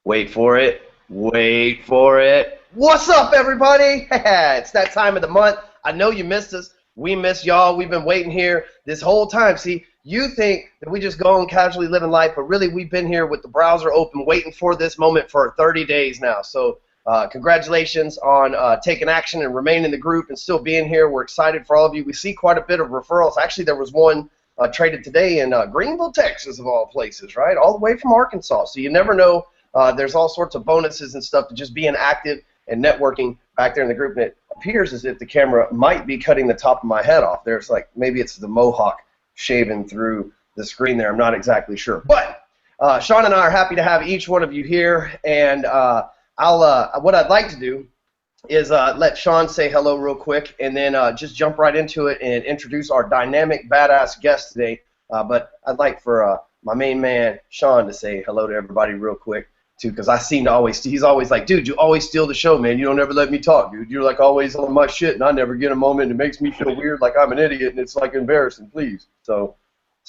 Wait for it. Wait for it. What's up, everybody? It's that time of the month. I know you missed us. We miss y'all. We've been waiting here this whole time. See, you think that we just go on casually living life, but really we've been here with the browser open waiting for this moment for 30 days now. So congratulations on taking action and remaining in the group and still being here. We're excited for all of you. We see quite a bit of referrals. Actually, there was one traded today in Greenville, Texas, of all places, right? All the way from Arkansas. So you never know. There's all sorts of bonuses and stuff to just being active and networking back there in the group. And it appears as if the camera might be cutting the top of my head off there. It's like maybe it's the mohawk shaving through the screen there. I'm not exactly sure. But Sean and I are happy to have each one of you here. And what I'd like to do is let Sean say hello real quick and then just jump right into it and introduce our dynamic, badass guest today. But I'd like for my main man, Sean, to say hello to everybody real quick, too, because I seem to always, he's always like, dude, you always steal the show, man. You don't ever let me talk, dude. You're like always on my shit, and I never get a moment. It makes me feel weird, like I'm an idiot, and it's like embarrassing, please. So.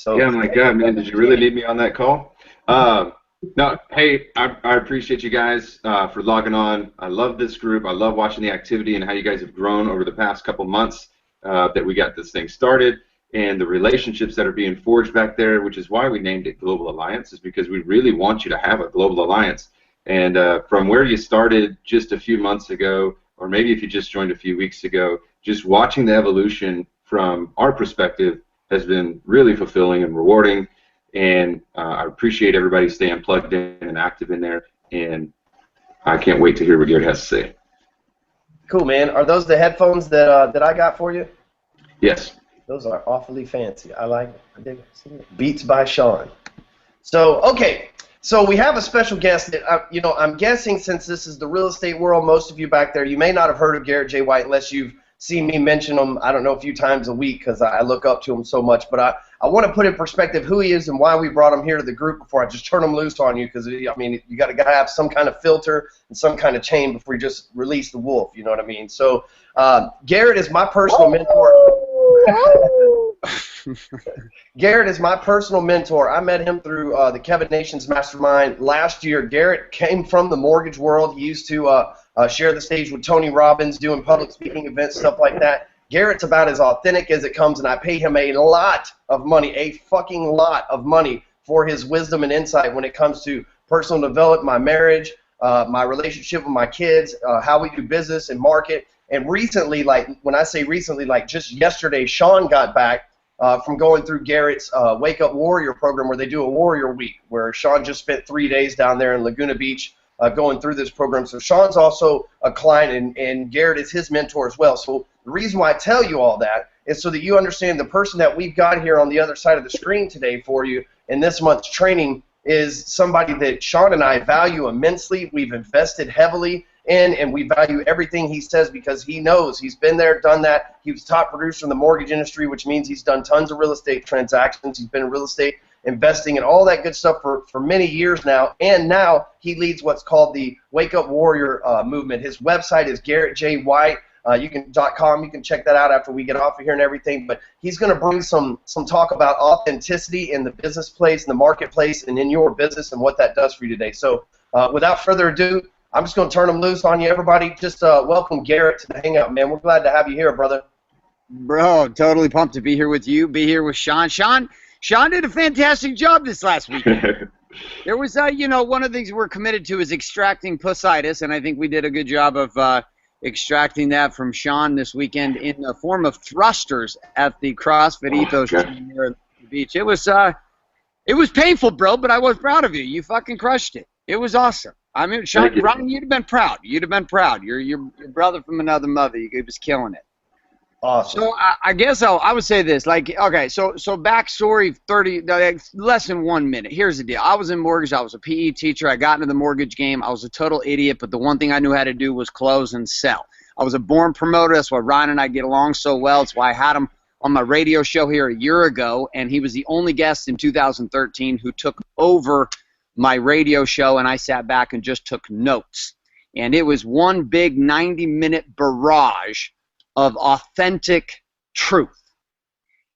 Yeah, my God, man, did you really need me on that call? No, hey, I appreciate you guys for logging on. I love this group. I love watching the activity and how you guys have grown over the past couple months that we got this thing started, and the relationships that are being forged back there, which is why we named it Global Alliance, is because we really want you to have a global alliance. And from where you started just a few months ago, or maybe if you just joined a few weeks ago, just watching the evolution from our perspective has been really fulfilling and rewarding. And I appreciate everybody staying plugged in and active in there. And I can't wait to hear what Garret has to say. Cool, man. Are those the headphones that I got for you? Yes. Those are awfully fancy. I like it. I dig it. Beats by Sean. So, okay. So we have a special guest that, I'm guessing since this is the real estate world, most of you back there, you may not have heard of Garret J. White unless you've seen me mention him, I don't know, a few times a week because I look up to him so much. But I want to put in perspective who he is and why we brought him here to the group before I just turn him loose on you, because, I mean, you got to have some kind of filter and some kind of chain before you just release the wolf, you know what I mean? So Garret is my personal mentor. Garret is my personal mentor. I met him through the Kevin Nations Mastermind last year. Garret came from the mortgage world. He used to share the stage with Tony Robbins, doing public speaking events, stuff like that. Garrett's about as authentic as it comes, and I pay him a lot of money, a fucking lot of money, for his wisdom and insight when it comes to personal development, my marriage, my relationship with my kids, how we do business and market. And recently, like when I say recently, like just yesterday, Sean got back from going through Garrett's Wake Up Warrior program, where they do a Warrior Week, where Sean just spent 3 days down there in Laguna Beach going through this program. So Sean's also a client, and Garret is his mentor as well. So the reason why I tell you all that is so that you understand the person that we've got here on the other side of the screen today for you in this month's training is somebody that Sean and I value immensely. We've invested heavily in, and we value everything he says because he knows. He's been there, done that. He was top producer in the mortgage industry, which means he's done tons of real estate transactions. He's been in real estate investing and all that good stuff for many years now, and now he leads what's called the Wake Up Warrior movement. His website is GarretJ.White. .com. You can check that out after we get off of here and everything. But he's going to bring some talk about authenticity in the business place, in the marketplace, and in your business and what that does for you today. So without further ado, I'm just going to turn them loose on you. Everybody, just welcome Garret to the Hangout, man. We're glad to have you here, brother. Bro, totally pumped to be here with you, be here with Sean. Sean did a fantastic job this last weekend. There was, one of the things we're committed to is extracting pussitis, and I think we did a good job of extracting that from Sean this weekend in the form of thrusters at the CrossFit Ethos training here at the beach. It was painful, bro, but I was proud of you. You fucking crushed it. It was awesome. I mean, Sean, Ron, you'd have been proud. You'd have been proud. Your brother from another mother. He was killing it. Awesome. So I guess I would say this, like, okay, so backstory, less than 1 minute. Here's the deal. I was in mortgage. I was a PE teacher. I got into the mortgage game. I was a total idiot, but the one thing I knew how to do was close and sell. I was a born promoter. That's why Ryan and I get along so well. It's why I had him on my radio show here a year ago, and he was the only guest in 2013 who took over my radio show, and I sat back and just took notes. And it was one big 90-minute barrage of authentic truth.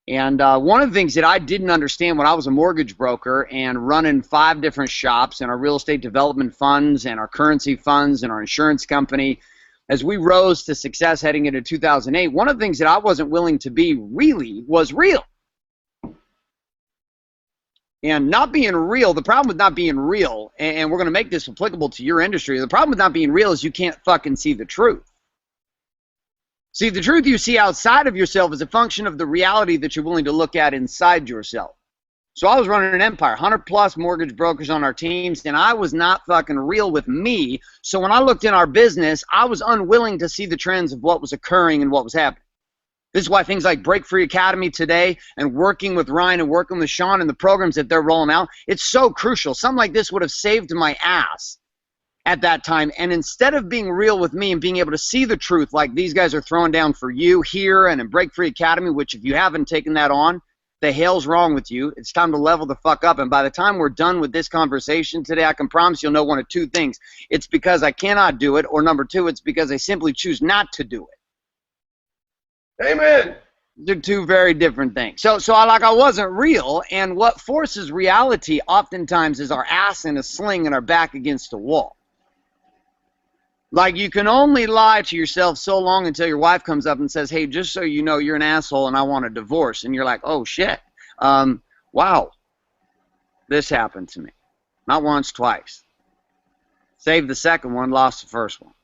And one of the things that I didn't understand when I was a mortgage broker and running 5 different shops and our real estate development funds and our currency funds and our insurance company, as we rose to success heading into 2008, one of the things that I wasn't willing to be really was real. And not being real, the problem with not being real, and we're going to make this applicable to your industry, the problem with not being real is you can't fucking see the truth. See, the truth you see outside of yourself is a function of the reality that you're willing to look at inside yourself. So I was running an empire, 100+ mortgage brokers on our teams, and I was not fucking real with me. So when I looked in our business, I was unwilling to see the trends of what was occurring and what was happening. This is why things like Break Free Academy today and working with Ryan and working with Sean and the programs that they're rolling out, it's so crucial. Something like this would have saved my ass at that time. And instead of being real with me and being able to see the truth like these guys are throwing down for you here and in Break Free Academy, which if you haven't taken that on, the hell's wrong with you. It's time to level the fuck up. And by the time we're done with this conversation today, I can promise you'll know one of 2 things. It's because I cannot do it, or number 2, it's because I simply choose not to do it. Amen. They're 2 very different things. So I wasn't real, and what forces reality oftentimes is our ass in a sling and our back against a wall. Like, you can only lie to yourself so long until your wife comes up and says, hey, just so you know, you're an asshole and I want a divorce. And you're like, oh, shit. Wow. This happened to me. Not once, twice. Saved the second one, lost the first one.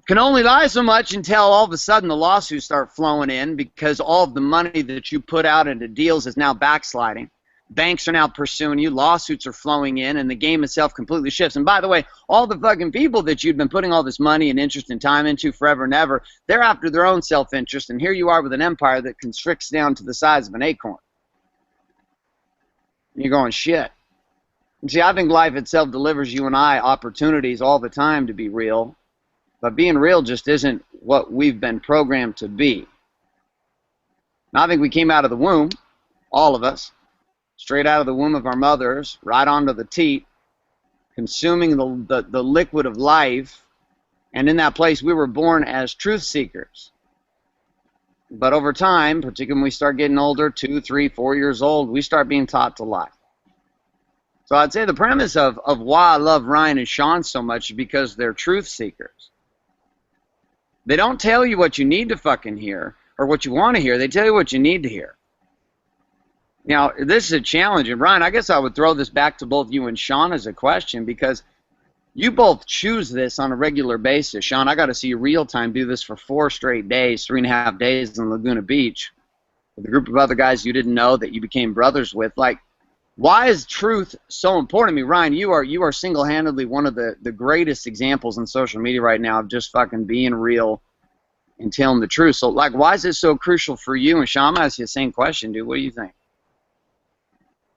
Can only lie so much until all of a sudden the lawsuits start flowing in because all of the money that you put out into deals is now backsliding. Banks are now pursuing you, lawsuits are flowing in, and the game itself completely shifts. And by the way, all the fucking people that you've been putting all this money and interest and time into forever and ever, they're after their own self-interest, and here you are with an empire that constricts down to the size of an acorn. You're going, shit. And see, I think life itself delivers you and I opportunities all the time to be real, but being real just isn't what we've been programmed to be. Now, I think we came out of the womb, all of us, straight out of the womb of our mothers, right onto the teat, consuming the liquid of life, and in that place we were born as truth seekers. But over time, particularly when we start getting older, 2, 3, 4 years old, we start being taught to lie. So I'd say the premise of why I love Ryan and Sean so much is because they're truth seekers. They don't tell you what you need to fucking hear or what you want to hear. They tell you what you need to hear. Now, this is a challenge, and Ryan, I guess I would throw this back to both you and Sean as a question, because you both choose this on a regular basis. Sean, I got to see you real time do this for 4 straight days, 3.5 days in Laguna Beach with a group of other guys you didn't know that you became brothers with. Like, why is truth so important to me? Ryan, you are single-handedly one of the greatest examples in social media right now of just fucking being real and telling the truth. So, like, why is it so crucial for you? And Sean, I'm going to ask you the same question, dude. What do you think?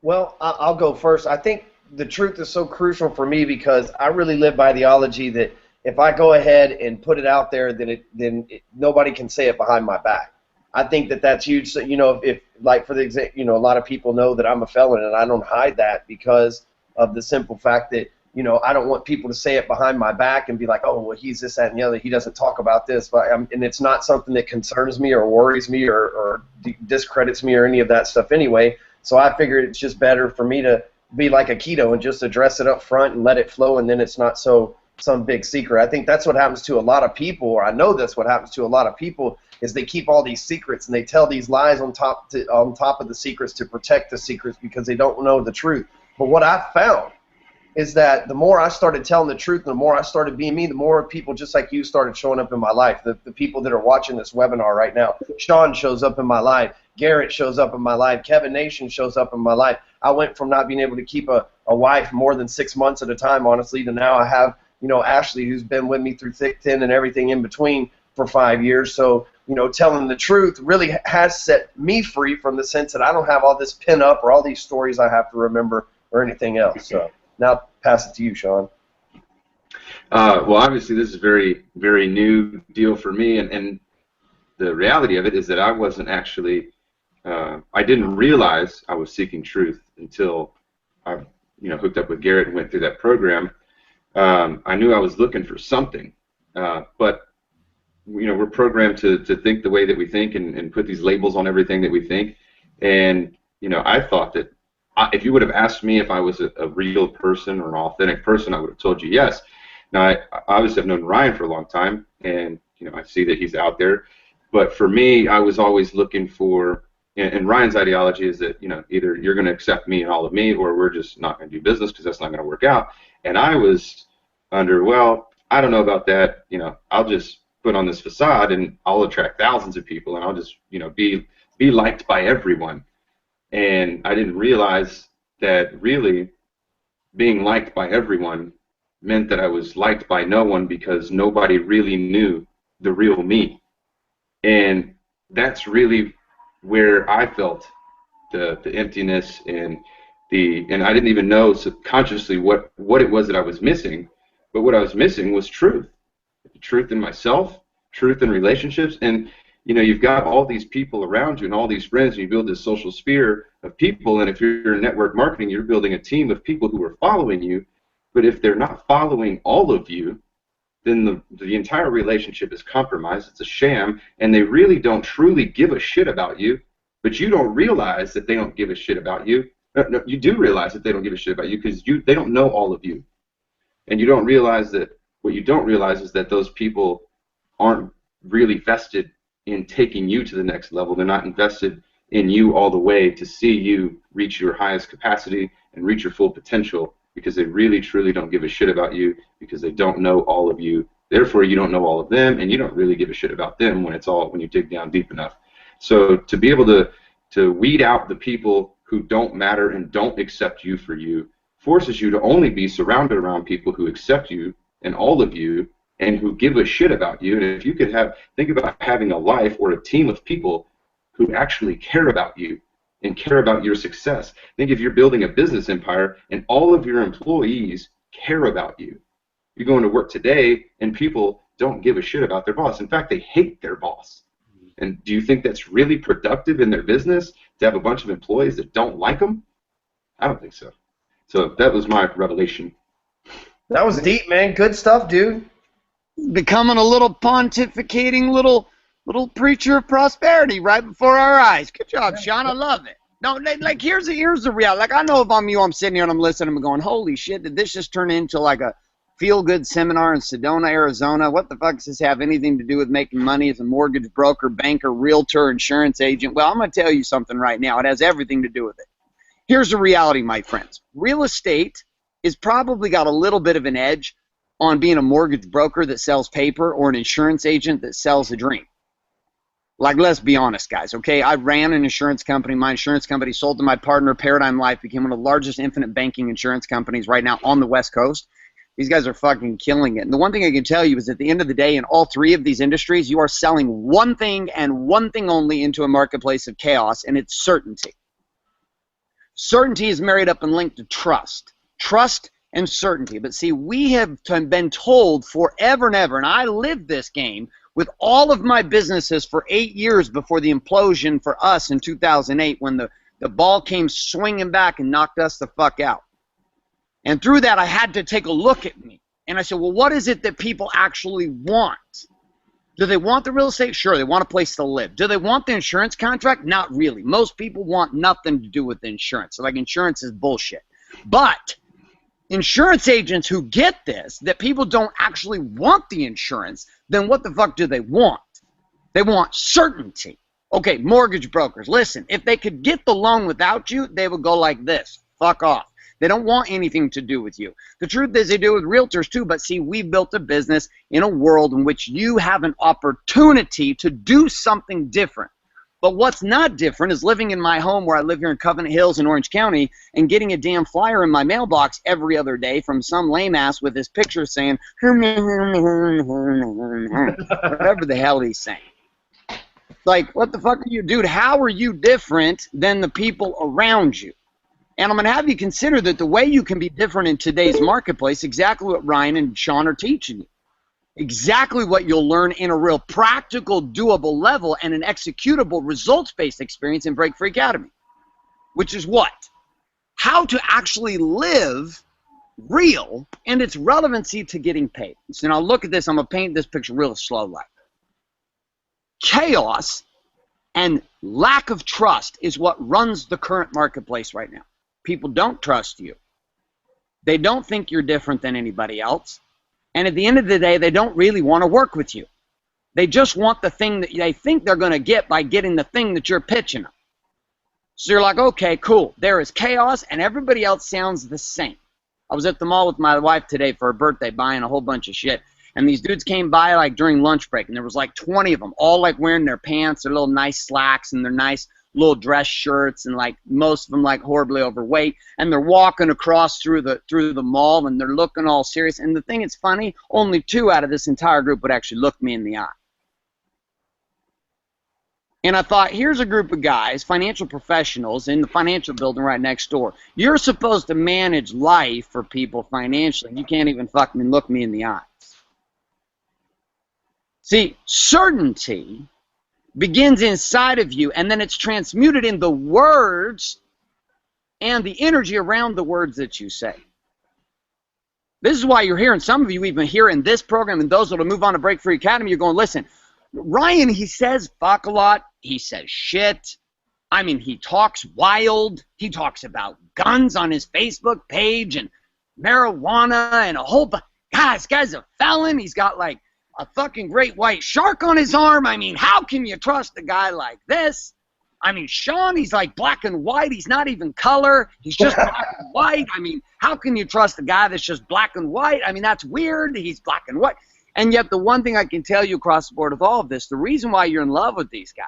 Well, I'll go first. I think the truth is so crucial for me because I really live by the ideology that if I go ahead and put it out there, then nobody can say it behind my back. I think that that's huge. So, you know, if like for the example, you know, a lot of people know that I'm a felon, and I don't hide that because of the simple fact that, you know, I don't want people to say it behind my back and be like, oh, well, he's this, that, and the other. He doesn't talk about this, and it's not something that concerns me or worries me or discredits me or any of that stuff anyway. So I figured it's just better for me to be like a keto and just address it up front and let it flow, and then it's not some big secret. I think that's what happens to a lot of people, or I know that's what happens to a lot of people, is they keep all these secrets and they tell these lies on top of the secrets to protect the secrets because they don't know the truth. But what I found is that the more I started telling the truth and the more I started being me, the more people just like you started showing up in my life. The people that are watching this webinar right now, Sean shows up in my life. Garrett shows up in my life. Kevin Nation shows up in my life. I went from not being able to keep a wife more than 6 months at a time, honestly, to now I have, you know, Ashley, who's been with me through thick, thin, and everything in between for 5 years. So, you know, telling the truth really has set me free from the sense that I don't have all this pin up or all these stories I have to remember or anything else. So now pass it to you, Sean. Well, obviously this is very, very new deal for me, and the reality of it is that I wasn't actually I didn't realize I was seeking truth until I, you know, hooked up with Garrett and went through that program. I knew I was looking for something, but we're programmed to think the way that we think and put these labels on everything that we think. And, I thought that if you would have asked me if I was a real person or an authentic person, I would have told you yes. Now, I obviously have known Ryan for a long time, and, I see that he's out there. But for me, I was always looking for, and Ryan's ideology is that, either you're going to accept me and all of me, or we're just not going to do business because that's not going to work out. And I was under, well, I don't know about that. I'll just put on this facade and I'll attract thousands of people and I'll just, be liked by everyone. And I didn't realize that really being liked by everyone meant that I was liked by no one because nobody really knew the real me. And that's really where I felt the emptiness and I didn't even know subconsciously what it was that I was missing, but what I was missing was truth in myself, truth in relationships, and you've got all these people around you and all these friends, and you build this social sphere of people, and if you're in network marketing, you're building a team of people who are following you, but if they're not following all of you, then the entire relationship is compromised, it's a sham, and they really don't truly give a shit about you, but you don't realize that they don't give a shit about you. No, you do realize that they don't give a shit about you because they don't know all of you. And you don't realize that, what you don't realize is that those people aren't really vested in taking you to the next level. They're not invested in you all the way to see you reach your highest capacity and reach your full potential because they really truly don't give a shit about you because they don't know all of you. Therefore, you don't know all of them, and you don't really give a shit about them when you dig down deep enough. So to be able to weed out the people who don't matter and don't accept you for you forces you to only be surrounded around people who accept you and all of you and who give a shit about you. And if you could think about having a life or a team of people who actually care about you and care about your success. Think if you're building a business empire and all of your employees care about you. You're going to work today and people don't give a shit about their boss. In fact, they hate their boss. And do you think that's really productive in their business to have a bunch of employees that don't like them? I don't think so. So that was my revelation. That was deep, man. Good stuff, dude. Becoming a little pontificating little preacher of prosperity right before our eyes. Good job, Sean. I love it. No, like here's the reality. Like I know if I'm you, I'm sitting here and I'm listening, I'm going, holy shit, did this just turn into like a feel-good seminar in Sedona, Arizona? What the fuck does this have anything to do with making money as a mortgage broker, banker, realtor, insurance agent? Well, I'm going to tell you something right now. It has everything to do with it. Here's the reality, my friends. Real estate is probably got a little bit of an edge on being a mortgage broker that sells paper or an insurance agent that sells a dream. Like, let's be honest, guys, okay? I ran an insurance company. My insurance company sold to my partner, Paradigm Life, became one of the largest infinite banking insurance companies right now on the West Coast. These guys are fucking killing it. And the one thing I can tell you is at the end of the day, in all three of these industries, you are selling one thing and one thing only into a marketplace of chaos, and it's certainty. Certainty is married up and linked to trust. Trust and certainty. But see, we have been told forever and ever, and I lived this game with all of my businesses for 8 years before the implosion for us in 2008 when the ball came swinging back and knocked us the fuck out. And through that, I had to take a look at me. And I said, well, what is it that people actually want? Do they want the real estate? Sure, they want a place to live. Do they want the insurance contract? Not really. Most people want nothing to do with the insurance. So, like, insurance is bullshit. But insurance agents who get this, that people don't actually want the insurance, then what the fuck do they want? They want certainty. Okay, mortgage brokers, listen, if they could get the loan without you, they would go like this. Fuck off. They don't want anything to do with you. The truth is they do with realtors too, but see, we've built a business in a world in which you have an opportunity to do something different. But what's not different is living in my home where I live here in Covenant Hills in Orange County and getting a damn flyer in my mailbox every other day from some lame ass with his picture saying, whatever the hell he's saying. Like, what the fuck are you, dude? How are you different than the people around you? And I'm going to have you consider that the way you can be different in today's marketplace, exactly what Ryan and Sean are teaching you. Exactly what you'll learn in a real practical, doable level and an executable, results-based experience in Break Free Academy. Which is what? How to actually live real and its relevancy to getting paid. So now look at this. I'm going to paint this picture real slow like. Chaos and lack of trust is what runs the current marketplace right now. People don't trust you. They don't think you're different than anybody else. And at the end of the day, they don't really want to work with you. They just want the thing that they think they're going to get by getting the thing that you're pitching them. So you're like, okay, cool. There is chaos, and everybody else sounds the same. I was at the mall with my wife today for her birthday buying a whole bunch of shit. And these dudes came by like during lunch break, and there was like 20 of them, all like wearing their pants, their little nice slacks, and their nice little dress shirts, and like most of them like horribly overweight, and they're walking across through the mall, and they're looking all serious. And the thing that's funny, only 2 out of this entire group would actually look me in the eye. And I thought, here's a group of guys, financial professionals in the financial building right next door. You're supposed to manage life for people financially, and you can't even fucking look me in the eyes. See, certainty begins inside of you, and then it's transmuted in the words and the energy around the words that you say. This is why you're hearing, some of you even here in this program, and those that will move on to Break Free Academy, you're going, listen, Ryan, he says fuck a lot, he says shit, I mean, he talks wild, he talks about guns on his Facebook page, and marijuana, and a whole bunch. God, this guy's a felon, he's got like a fucking great white shark on his arm. I mean, how can you trust a guy like this? I mean, Sean, he's like black and white. He's not even color. He's just black and white. I mean, how can you trust a guy that's just black and white? I mean, that's weird. He's black and white. And yet the one thing I can tell you across the board with all of this, the reason why you're in love with these guys,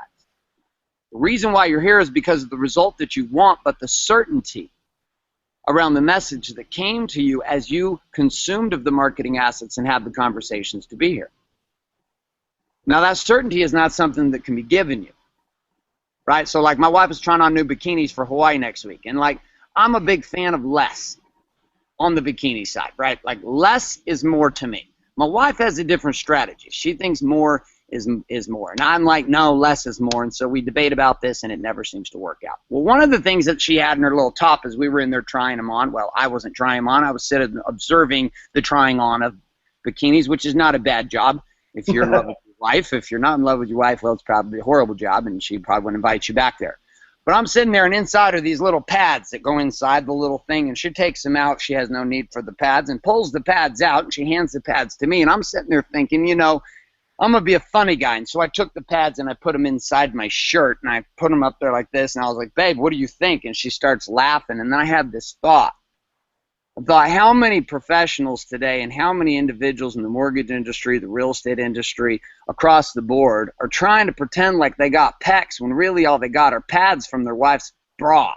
the reason why you're here is because of the result that you want, but the certainty around the message that came to you as you consumed of the marketing assets and had the conversations to be here. Now, that certainty is not something that can be given you, right? So, like, my wife is trying on new bikinis for Hawaii next week, and, like, I'm a big fan of less on the bikini side, right? Like, less is more to me. My wife has a different strategy. She thinks more is more, and I'm like, no, less is more, and so we debate about this, and it never seems to work out. Well, one of the things that she had in her little top as we were in there trying them on, well, I wasn't trying them on, I was sitting observing the trying on of bikinis, which is not a bad job if you're in love with your wife. If you're not in love with your wife, well, it's probably a horrible job, and she probably wouldn't invite you back there. But I'm sitting there, and inside are these little pads that go inside the little thing, and she takes them out. She has no need for the pads and pulls the pads out, and she hands the pads to me, and I'm sitting there thinking, you know, I'm going to be a funny guy. And so I took the pads and I put them inside my shirt, and I put them up there like this, and I was like, babe, what do you think? And she starts laughing, and then I had this thought. I thought, how many professionals today and how many individuals in the mortgage industry, the real estate industry, across the board are trying to pretend like they got pecs when really all they got are pads from their wife's bra.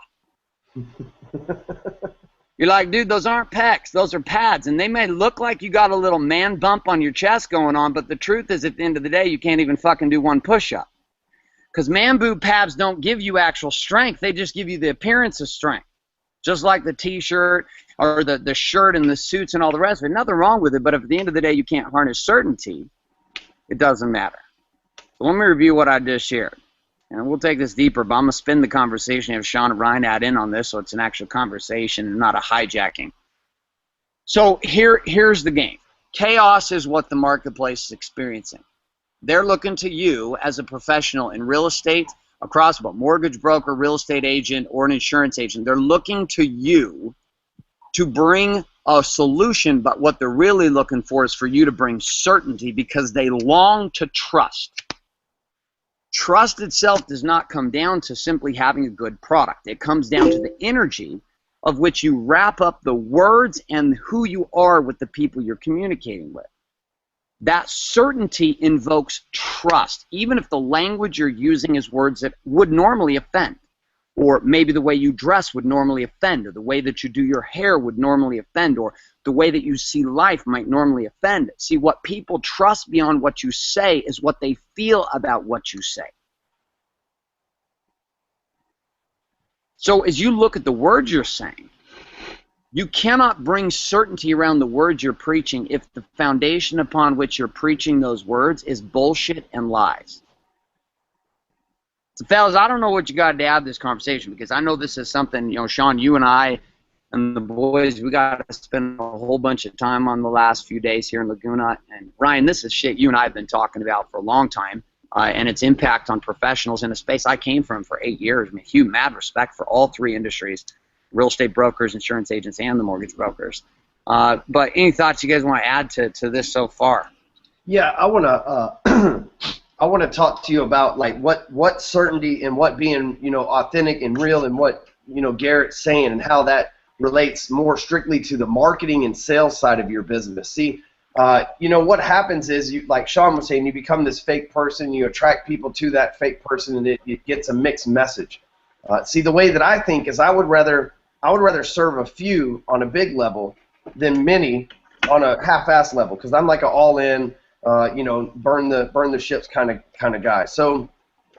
You're like, dude, those aren't pecs. Those are pads. And they may look like you got a little man bump on your chest going on, but the truth is at the end of the day, you can't even fucking do one push-up. Because man boob pads don't give you actual strength. They just give you the appearance of strength. Just like the T-shirt or the shirt and the suits and all the rest of it. Nothing wrong with it, but if at the end of the day you can't harness certainty, it doesn't matter. So let me review what I just shared. And we'll take this deeper, but I'm going to spin the conversation, have Sean and Ryan add in on this so it's an actual conversation and not a hijacking. So here's the game. Chaos is what the marketplace is experiencing. They're looking to you as a professional in real estate, across the board, mortgage broker, real estate agent, or an insurance agent. They're looking to you to bring a solution, but what they're really looking for is for you to bring certainty because they long to trust. Trust itself does not come down to simply having a good product. It comes down to the energy of which you wrap up the words and who you are with the people you're communicating with. That certainty invokes trust, even if the language you're using is words that would normally offend, or maybe the way you dress would normally offend, or the way that you do your hair would normally offend, or the way that you see life might normally offend. See, what people trust beyond what you say is what they feel about what you say. So as you look at the words you're saying, you cannot bring certainty around the words you're preaching if the foundation upon which you're preaching those words is bullshit and lies. So, fellas, I don't know what you got to have this conversation because I know this is something, you know, Sean, you and I and the boys, we got to spend a whole bunch of time on the last few days here in Laguna. And, Ryan, this is shit you and I have been talking about for a long time. and its impact on professionals in the space I came from for 8 years. I mean, huge, mad respect for all three industries: real estate brokers, insurance agents, and the mortgage brokers. But any thoughts you guys want to add to this so far? Yeah, I want to I want to talk to you about like what certainty and what being, you know, authentic and real, and what, you know, Garrett's saying, and how that relates more strictly to the marketing and sales side of your business. See, you know, what happens is, you, like Sean was saying, you become this fake person, you attract people to that fake person, and it gets a mixed message. See, the way that I think is I would rather serve a few on a big level than many on a half-ass level, because I'm like an all-in, you know, burn the ships kind of guy. So,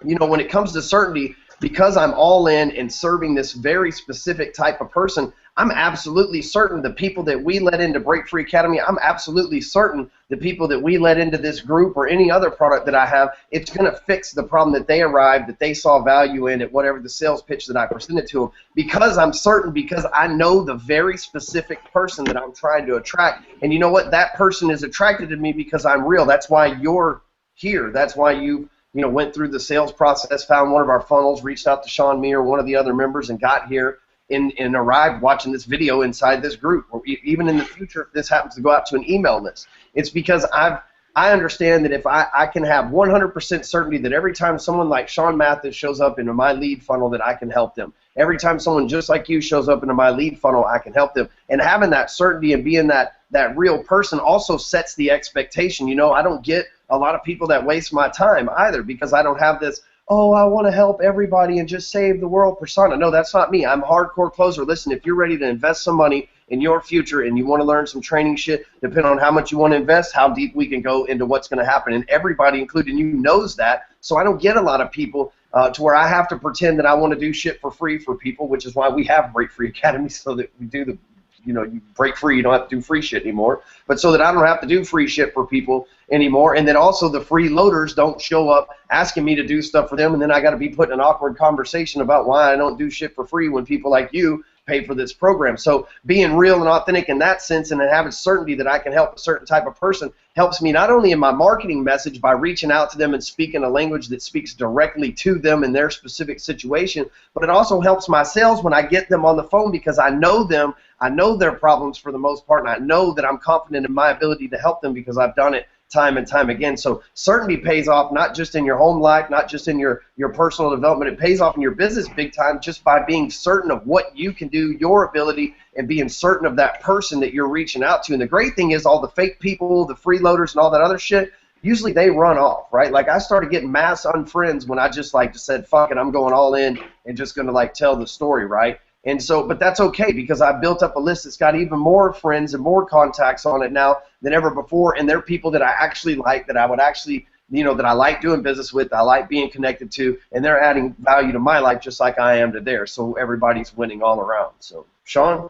you know, when it comes to certainty, because I'm all in and serving this very specific type of person, I'm absolutely certain the people that we let into Break Free Academy, I'm absolutely certain the people that we let into this group or any other product that I have, it's going to fix the problem that they arrived, that they saw value in at whatever the sales pitch that I presented to them, because I'm certain, because I know the very specific person that I'm trying to attract. And you know what? That person is attracted to me because I'm real. That's why you're here. That's why you know, went through the sales process, found one of our funnels, reached out to Sean, me, or one of the other members, and got here and arrived watching this video inside this group. Or even in the future, if this happens to go out to an email list, it's because I understand that if I can have 100% certainty that every time someone like Sean Matheis shows up into my lead funnel, that I can help them. Every time someone just like you shows up into my lead funnel, I can help them. And having that certainty and being that real person also sets the expectation. You know, I don't get a lot of people that waste my time either, because I don't have this, oh, I want to help everybody and just save the world persona. No, that's not me. I'm a hardcore closer. Listen, if you're ready to invest some money in your future and you want to learn some training shit, depending on how much you want to invest, how deep we can go into what's going to happen. And everybody, including you, knows that. So I don't get a lot of people to where I have to pretend that I want to do shit for free for people, which is why we have Break Free Academy, so that we do the, you know, you break free, you don't have to do free shit anymore. But so that I don't have to do free shit for people anymore, and then also the freeloaders don't show up asking me to do stuff for them, and then I got to be put in an awkward conversation about why I don't do shit for free when people like you pay for this program. So being real and authentic in that sense, and then having certainty that I can help a certain type of person, helps me not only in my marketing message by reaching out to them and speaking a language that speaks directly to them in their specific situation, but it also helps my sales when I get them on the phone, because I know them, I know their problems for the most part, and I know that I'm confident in my ability to help them because I've done it time and time again. So certainty pays off not just in your home life, not just in your personal development. It pays off in your business big time, just by being certain of what you can do, your ability, and being certain of that person that you're reaching out to. And the great thing is, all the fake people, the freeloaders, and all that other shit, usually they run off, right? Like, I started getting mass unfriends when I just said, fuck it, I'm going all in and just going to tell the story, right? And so, but that's okay, because I built up a list that's got even more friends and more contacts on it now than ever before, and they're people that I actually like, that I would actually, you know, that I like doing business with, I like being connected to, and they're adding value to my life just like I am to theirs. So everybody's winning all around. So, Sean?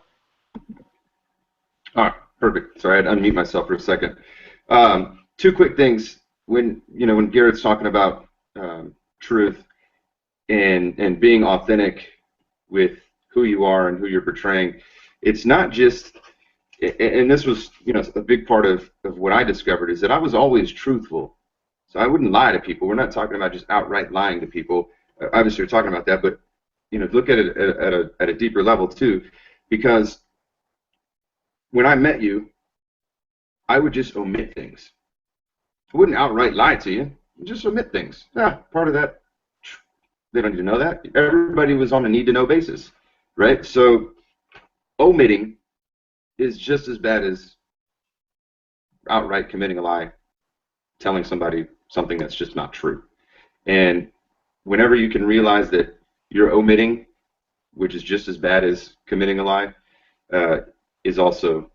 All right, perfect. Sorry, I had to unmute myself for a second. Two quick things. When Garrett's talking about truth and being authentic with who you are and who you're portraying, it's not just, and this was, you know, a big part of what I discovered, is that I was always truthful. So I wouldn't lie to people. We're not talking about just outright lying to people. Obviously, we're talking about that, but, you know, look at it at a deeper level too, because when I met you, I would just omit things. I wouldn't outright lie to you. I'd just omit things. Part of that, they don't need to know that. Everybody was on a need-to-know basis, right? So omitting is just as bad as outright committing a lie, telling somebody something that's just not true. And whenever you can realize that you're omitting, which is just as bad as committing a lie, is also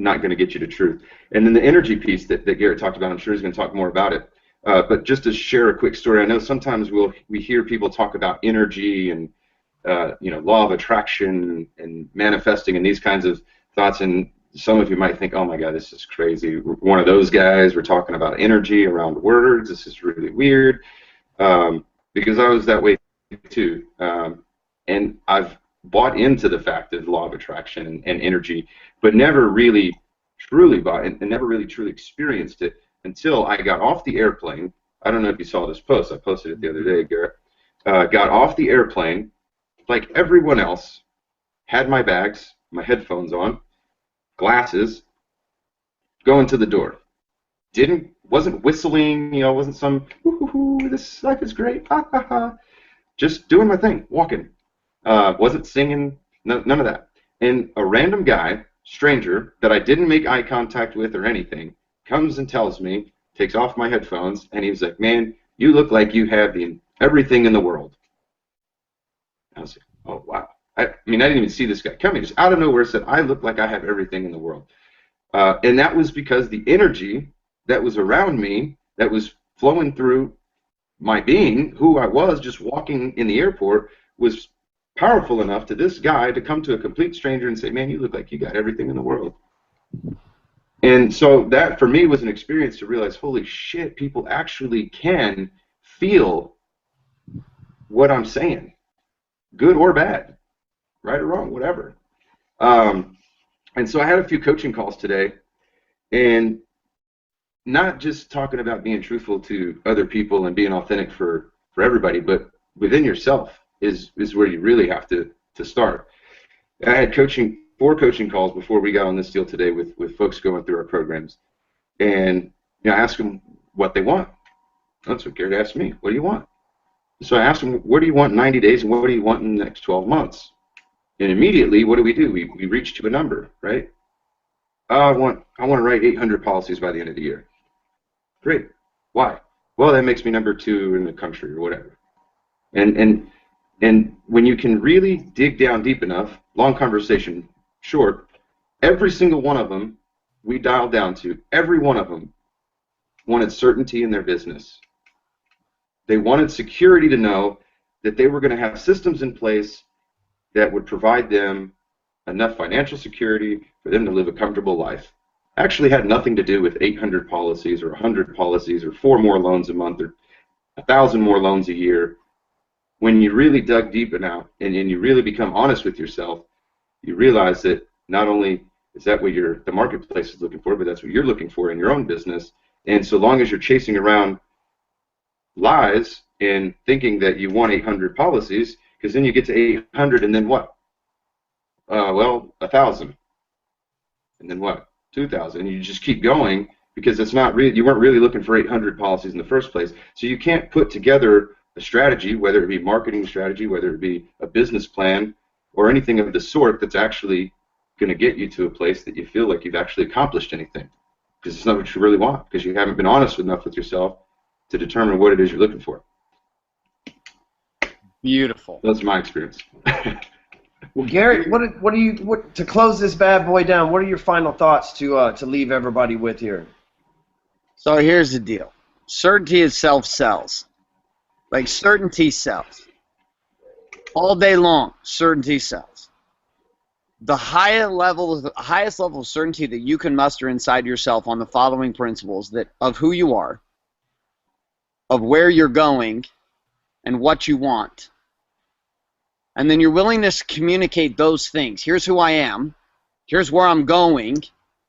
not going to get you to truth. And then the energy piece that Garret talked about, I'm sure he's going to talk more about it. But just to share a quick story, I know sometimes we hear people talk about energy and you know, law of attraction and manifesting and these kinds of thoughts, and some of you might think, oh my God, this is crazy. We're one of those guys. We're talking about energy around words. This is really weird. Because I was that way too. And I've bought into the fact of law of attraction and energy, but never really truly bought and never really truly experienced it until I got off the airplane I don't know if you saw this post. I posted it the other day, Garrett. Got off the airplane like everyone else, had my bags, my headphones on, glasses, going to the door. Wasn't whistling, you know, wasn't some, woo-hoo-hoo, this life is great, ha ha ha. Just doing my thing, walking. Wasn't singing, none of that. And a random guy, stranger, that I didn't make eye contact with or anything, comes and tells me, takes off my headphones, and he was like, man, you look like you have everything in the world. I was like, oh, wow. I mean, I didn't even see this guy coming. Just out of nowhere said, I look like I have everything in the world. And that was because the energy that was around me, that was flowing through my being, who I was just walking in the airport, was powerful enough to this guy to come to a complete stranger and say, man, you look like you got everything in the world. And so that, for me, was an experience to realize, holy shit, people actually can feel what I'm saying, good or bad, right or wrong, whatever. And so I had a few coaching calls today, and not just talking about being truthful to other people and being authentic for everybody, but within yourself is where you really have to start. I had 4 coaching calls before we got on this deal today with folks going through our programs, and I asked them what they want. That's what Garrett asked me. What do you want? So I asked them, what do you want in 90 days, and what do you want in the next 12 months? And immediately, what do? We reach to a number, right? I want to write 800 policies by the end of the year. Great. Why? Well, that makes me number 2 in the country or whatever. And when you can really dig down deep enough, long conversation short, every single one of them we dialed down to, every one of them wanted certainty in their business. They wanted security to know that they were going to have systems in place that would provide them enough financial security for them to live a comfortable life. Actually had nothing to do with 800 policies or 100 policies or 4 more loans a month or 1,000 more loans a year. When you really dug deep enough and you really become honest with yourself, you realize that not only is that what the marketplace is looking for, but that's what you're looking for in your own business. And so long as you're chasing around lies and thinking that you want 800 policies, because then you get to 800 and then what? Well, 1,000. And then what? 2,000. And you just keep going because it's not really, you weren't really looking for 800 policies in the first place. So you can't put together a strategy, whether it be marketing strategy, whether it be a business plan, or anything of the sort that's actually going to get you to a place that you feel like you've actually accomplished anything. Because it's not what you really want, because you haven't been honest enough with yourself to determine what it is you're looking for. Beautiful. That's my experience. Well, Garrett, to close this bad boy down, what are your final thoughts to leave everybody with here? So here's the deal. Certainty itself sells. Like, certainty sells. All day long, certainty sells. The highest level of certainty that you can muster inside yourself on the following principles of who you are, of where you're going, and what you want. And then your willingness to communicate those things. Here's who I am, here's where I'm going,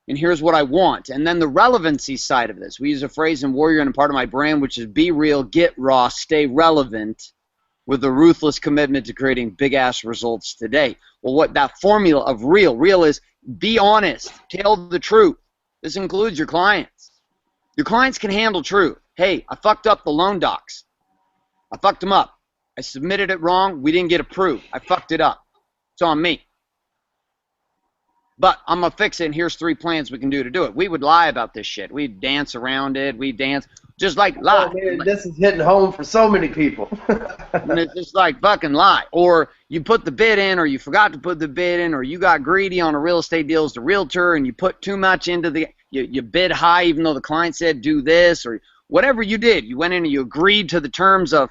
and here's what I want. And then the relevancy side of this. We use a phrase in Warrior and a part of my brand, which is be real, get raw, stay relevant, with a ruthless commitment to creating big-ass results today. Well, what that formula of real is be honest, tell the truth. This includes your clients. Your clients can handle truth. Hey, I fucked up the loan docs. I fucked them up. I submitted it wrong. We didn't get approved. I fucked it up. It's on me. But I'm going to fix it, and here's 3 plans we can do to do it. We would lie about this shit. We'd dance around it. We'd dance. Just like lie. Oh, man, this is hitting home for so many people. And it's just like fucking lie. Or you put the bid in, or you forgot to put the bid in, or you got greedy on a real estate deal as the realtor, and you put too much into you bid high even though the client said do this, or whatever you did. You went in and you agreed to the terms of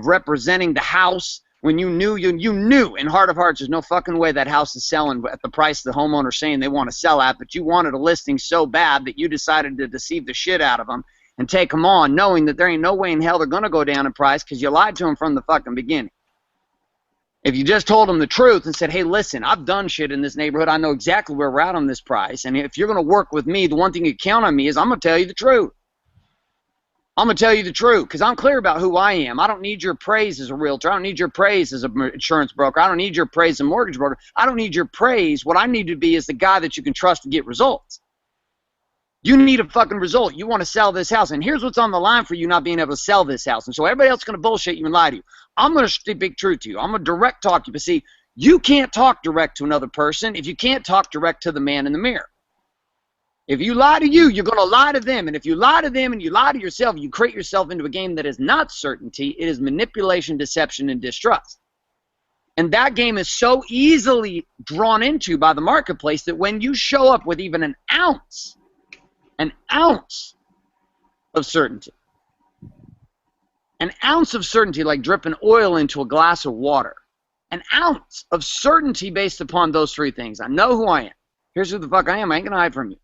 representing the house when you knew in heart of hearts there's no fucking way that house is selling at the price the homeowner's saying they want to sell at, but you wanted a listing so bad that you decided to deceive the shit out of them and take them on, knowing that there ain't no way in hell they're going to go down in price because you lied to them from the fucking beginning. If you just told them the truth and said, hey, listen, I've done shit in this neighborhood. I know exactly where we're at on this price. And if you're going to work with me, the one thing you count on me is I'm going to tell you the truth. I'm going to tell you the truth because I'm clear about who I am. I don't need your praise as a realtor. I don't need your praise as an insurance broker. I don't need your praise as a mortgage broker. I don't need your praise. What I need to be is the guy that you can trust to get results. You need a fucking result. You want to sell this house. And here's what's on the line for you not being able to sell this house. And so everybody else is going to bullshit you and lie to you. I'm going to speak truth to you. I'm going to direct talk to you. But see, you can't talk direct to another person if you can't talk direct to the man in the mirror. If you lie to you, you're going to lie to them. And if you lie to them and you lie to yourself, you create yourself into a game that is not certainty. It is manipulation, deception, and distrust. And that game is so easily drawn into by the marketplace that when you show up with even an ounce of certainty, like dripping oil into a glass of water, an ounce of certainty based upon those three things. I know who I am. Here's who the fuck I am. I ain't going to hide from you.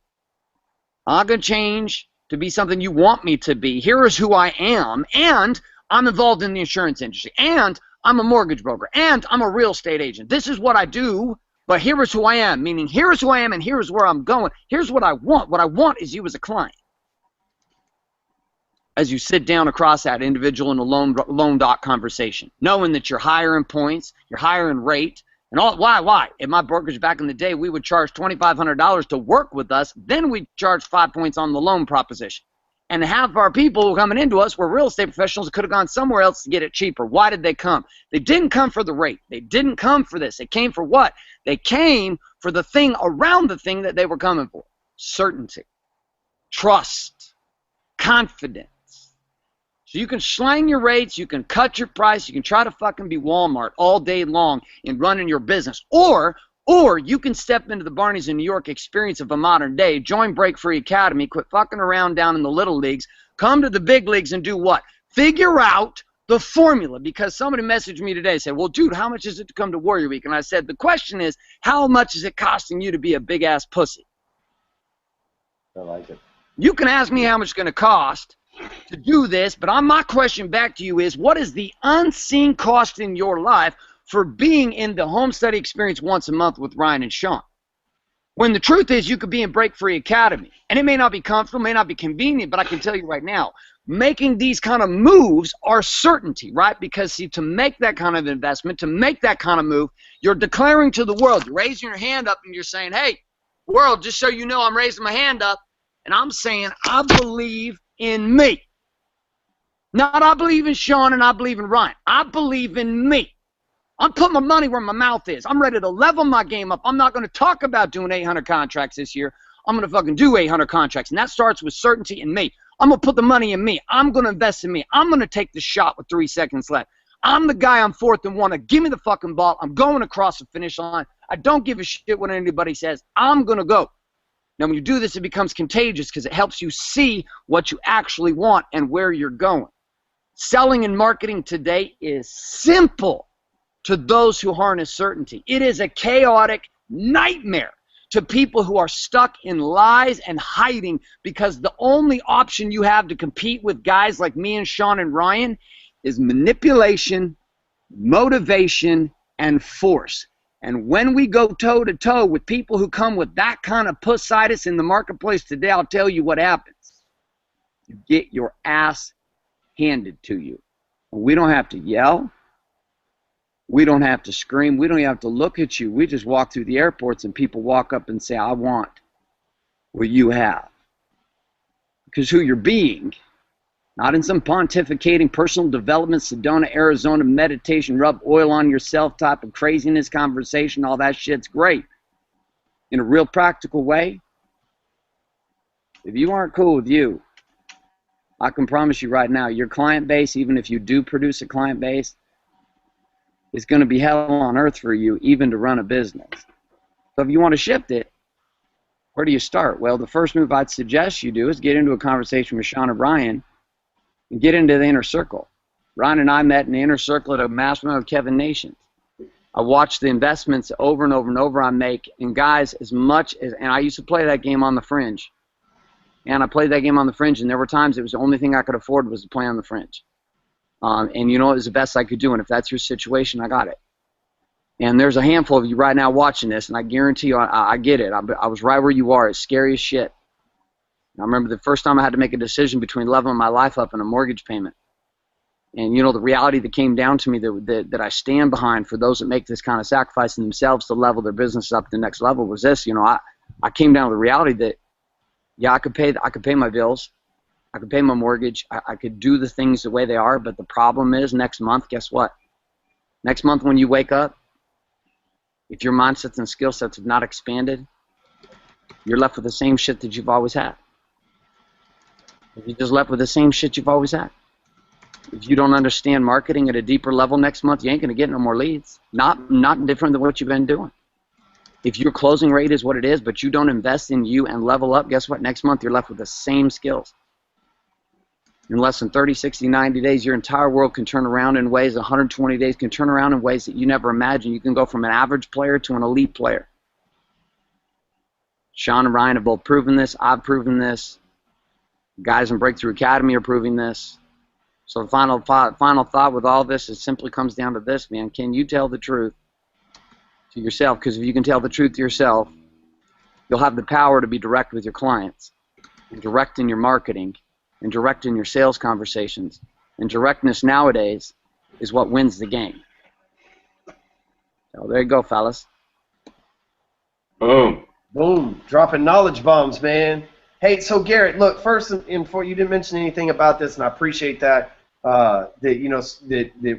I'm not going to change to be something you want me to be. Here is who I am, and I'm involved in the insurance industry, and I'm a mortgage broker, and I'm a real estate agent. This is what I do, but here is who I am, meaning here is who I am, and here is where I'm going. Here's what I want. What I want is you as a client. As you sit down across that individual in a loan doc conversation, knowing that you're higher in points, you're higher in rate, and all. Why? In my brokerage back in the day, we would charge $2,500 to work with us. Then we'd charge 5 points on the loan proposition. And half of our people who were coming into us were real estate professionals who could have gone somewhere else to get it cheaper. Why did they come? They didn't come for the rate. They didn't come for this. They came for what? They came for the thing around the thing that they were coming for. Certainty, trust, confidence. So you can slang your rates, you can cut your price, you can try to fucking be Walmart all day long in running your business. Or you can step into the Barneys in New York experience of a modern day, join Break Free Academy, quit fucking around down in the little leagues, come to the big leagues and do what? Figure out the formula. Because somebody messaged me today and said, well, dude, how much is it to come to Warrior Week? And I said, the question is, how much is it costing you to be a big-ass pussy? I like it. You can ask me how much it's going to cost to do this, but my question back to you is, what is the unseen cost in your life for being in the home study experience once a month with Ryan and Sean? When the truth is, you could be in Break Free Academy, and it may not be comfortable, may not be convenient, but I can tell you right now, making these kind of moves are certainty, right? Because see, to make that kind of investment, to make that kind of move, you're declaring to the world, you're raising your hand up and you're saying, hey, world, just so you know, I'm raising my hand up, and I'm saying, I believe in me. Not I believe in Sean and I believe in Ryan. I believe in me. I'm putting my money where my mouth is. I'm ready to level my game up. I'm not going to talk about doing 800 contracts this year. I'm going to fucking do 800 contracts. And that starts with certainty in me. I'm going to put the money in me. I'm going to invest in me. I'm going to take the shot with 3 seconds left. I'm the guy on 4th and 1. Give me the fucking ball. I'm going across the finish line. I don't give a shit what anybody says. I'm going to go. Now, when you do this, it becomes contagious because it helps you see what you actually want and where you're going. Selling and marketing today is simple to those who harness certainty. It is a chaotic nightmare to people who are stuck in lies and hiding because the only option you have to compete with guys like me and Sean and Ryan is manipulation, motivation, and force. And when we go toe-to-toe with people who come with that kind of pussitis in the marketplace today, I'll tell you what happens. You get your ass handed to you. We don't have to yell. We don't have to scream. We don't even have to look at you. We just walk through the airports and people walk up and say, I want what you have. Because who you're being, not in some pontificating personal development, Sedona, Arizona, meditation, rub oil on yourself type of craziness conversation, all that shit's great. In a real practical way, if you aren't cool with you, I can promise you right now, your client base, even if you do produce a client base, is going to be hell on earth for you, even to run a business. So if you want to shift it, where do you start? Well, the first move I'd suggest you do is get into a conversation with Sean and Ryan and get into the inner circle. Ryan and I met in the inner circle at a mastermind of Kevin Nations. I watched the investments over and over and over I make, and guys, as much as, and I used to play that game on the fringe. And I played that game on the fringe, and there were times it was the only thing I could afford was to play on the fringe. And you know, it was the best I could do, and if that's your situation, I got it. And there's a handful of you right now watching this, and I guarantee you I get it. I was right where you are. It's scary as shit. I remember the first time I had to make a decision between leveling my life up and a mortgage payment. And, you know, the reality that came down to me that I stand behind for those that make this kind of sacrifice in themselves to level their business up to the next level was this. You know, I came down to the reality that, yeah, I could pay my bills. I could pay my mortgage. I could do the things the way they are. But the problem is next month, guess what? Next month when you wake up, if your mindsets and skill sets have not expanded, you're left with the same shit that you've always had. If you're just left with the same shit you've always had. If you don't understand marketing at a deeper level next month, you ain't going to get no more leads. Not different than what you've been doing. If your closing rate is what it is, but you don't invest in you and level up, guess what? Next month, you're left with the same skills. In less than 30, 60, 90 days, your entire world can turn around in ways, 120 days can turn around in ways that you never imagined. You can go from an average player to an elite player. Sean and Ryan have both proven this. I've proven this. Guys in Breakthrough Academy are proving this. So the final thought with all this, it simply comes down to this, man. Can you tell the truth to yourself? Because if you can tell the truth to yourself, you'll have the power to be direct with your clients, and direct in your marketing, and direct in your sales conversations. And directness nowadays is what wins the game. So there you go, fellas. Boom. Boom. Dropping knowledge bombs, man. Hey, so Garrett, look, first and before you didn't mention anything about this, and I appreciate that. That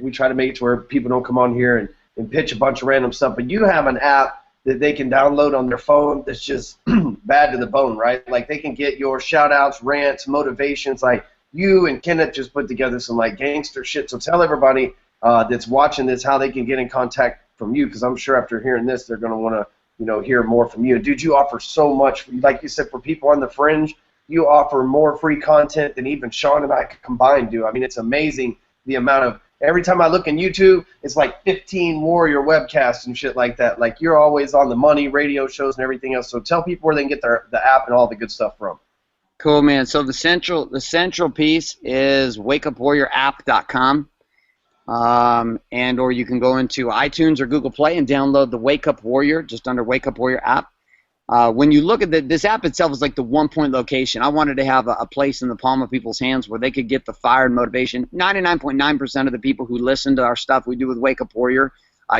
we try to make it to where people don't come on here and pitch a bunch of random stuff. But you have an app that they can download on their phone that's just bad to the bone, right? Like they can get your shout-outs, rants, motivations. Like you and Kenneth just put together some like gangster shit. So tell everybody that's watching this how they can get in contact from you, because I'm sure after hearing this, they're going to want to hear more from you. Dude, you offer so much. Like you said, for people on the fringe, you offer more free content than even Sean and I combined do. I mean, it's amazing the amount of, every time I look in YouTube, it's like 15 warrior webcasts and shit like that. Like you're always on the money, radio shows and everything else. So tell people where they can get the app and all the good stuff from. Cool, man. So the central piece is wakeupwarriorapp.com. Or you can go into iTunes or Google Play and download the Wake Up Warrior, just under Wake Up Warrior app. When you look at this app itself is like the one-point location. I wanted to have a place in the palm of people's hands where they could get the fire and motivation. 99.9% of the people who listen to our stuff we do with Wake Up Warrior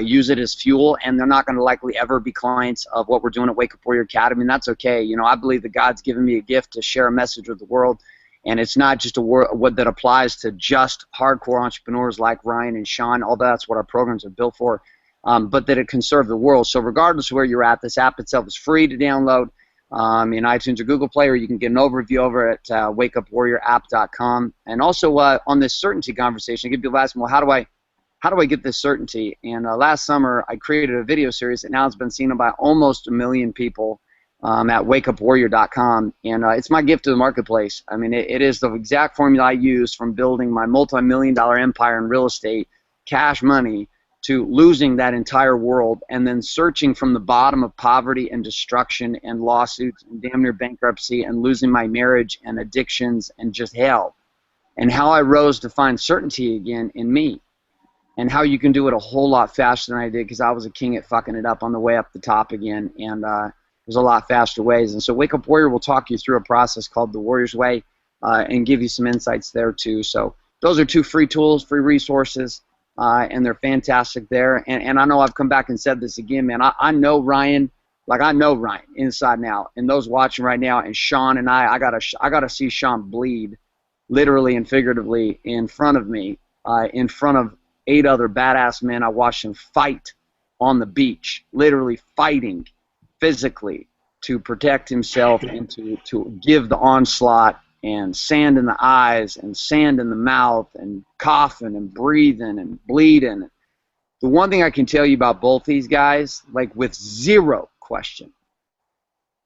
use it as fuel, and they're not going to likely ever be clients of what we're doing at Wake Up Warrior Academy, and that's okay. You know, I believe that God's given me a gift to share a message with the world, and it's not just a word that applies to just hardcore entrepreneurs like Ryan and Sean, although that's what our programs are built for. But that it can serve the world. So regardless of where you're at, this app itself is free to download in iTunes or Google Play, or you can get an overview over at wakeupwarriorapp.com. And also on this certainty conversation, people ask me, well, how do I get this certainty? And last summer, I created a video series that now has been seen by almost 1 million people at wakeupwarrior.com. And it's my gift to the marketplace. I mean, it is the exact formula I use from building my multi-million-dollar empire in real estate, cash money, to losing that entire world and then searching from the bottom of poverty and destruction and lawsuits and damn near bankruptcy and losing my marriage and addictions and just hell. And how I rose to find certainty again in me. And how you can do it a whole lot faster than I did, because I was a king at fucking it up on the way up the top again. And there's a lot faster ways. And so Wake Up Warrior will talk you through a process called the Warrior's Way and give you some insights there too. So those are 2 free tools, free resources. And they're fantastic there. And I know I've come back and said this again, man. I know Ryan, like I know Ryan inside and out. And those watching right now, and Sean and I gotta see Sean bleed, literally and figuratively, in front of me, in front of 8 other badass men. I watched him fight on the beach, literally fighting physically to protect himself and to give the onslaught, and sand in the eyes and sand in the mouth and coughing and breathing and bleeding. The one thing I can tell you about both these guys, like with zero question,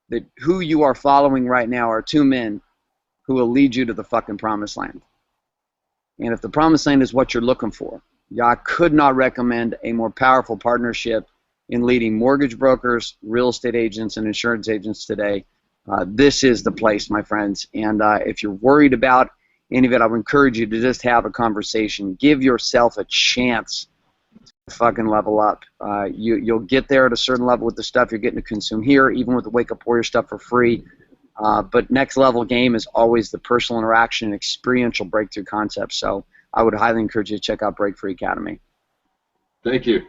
that who you are following right now are 2 men who will lead you to the fucking promised land. And if the promised land is what you're looking for, I could not recommend a more powerful partnership in leading mortgage brokers, real estate agents, and insurance agents today. This is the place, my friends. And if you're worried about any of it, I would encourage you to just have a conversation. Give yourself a chance to fucking level up. You'll get there at a certain level with the stuff you're getting to consume here, even with the Wake Up Warrior stuff for free. But next level game is always the personal interaction and experiential breakthrough concept. So I would highly encourage you to check out Break Free Academy. Thank you.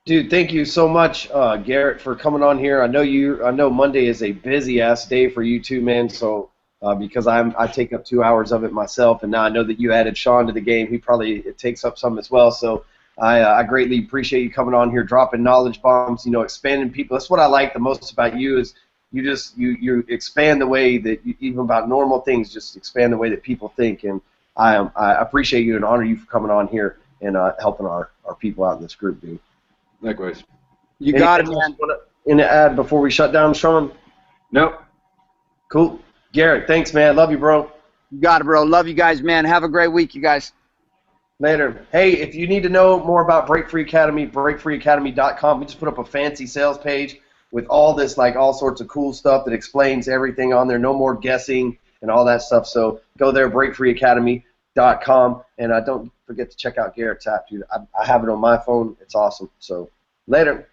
Dude, thank you so much, Garrett, for coming on here. I know Monday is a busy ass day for you too, man. So because I take up 2 hours of it myself, and now I know that you added Sean to the game. It takes up some as well. So I greatly appreciate you coming on here, dropping knowledge bombs, expanding people. That's what I like the most about you is you expand the way that even about normal things, just expand the way that people think. And I appreciate you and honor you for coming on here and helping our people out in this group, dude. Likewise. You got it, man. Any ad before we shut down, Sean? Nope. Cool. Garrett, thanks, man. Love you, bro. You got it, bro. Love you guys, man. Have a great week, you guys. Later. Hey, if you need to know more about Break Free Academy, breakfreeacademy.com. We just put up a fancy sales page with all this, like all sorts of cool stuff that explains everything on there. No more guessing and all that stuff. So go there, breakfreeacademy.com, and don't forget to check out Garrett's app, dude. I have it on my phone. It's awesome. So later.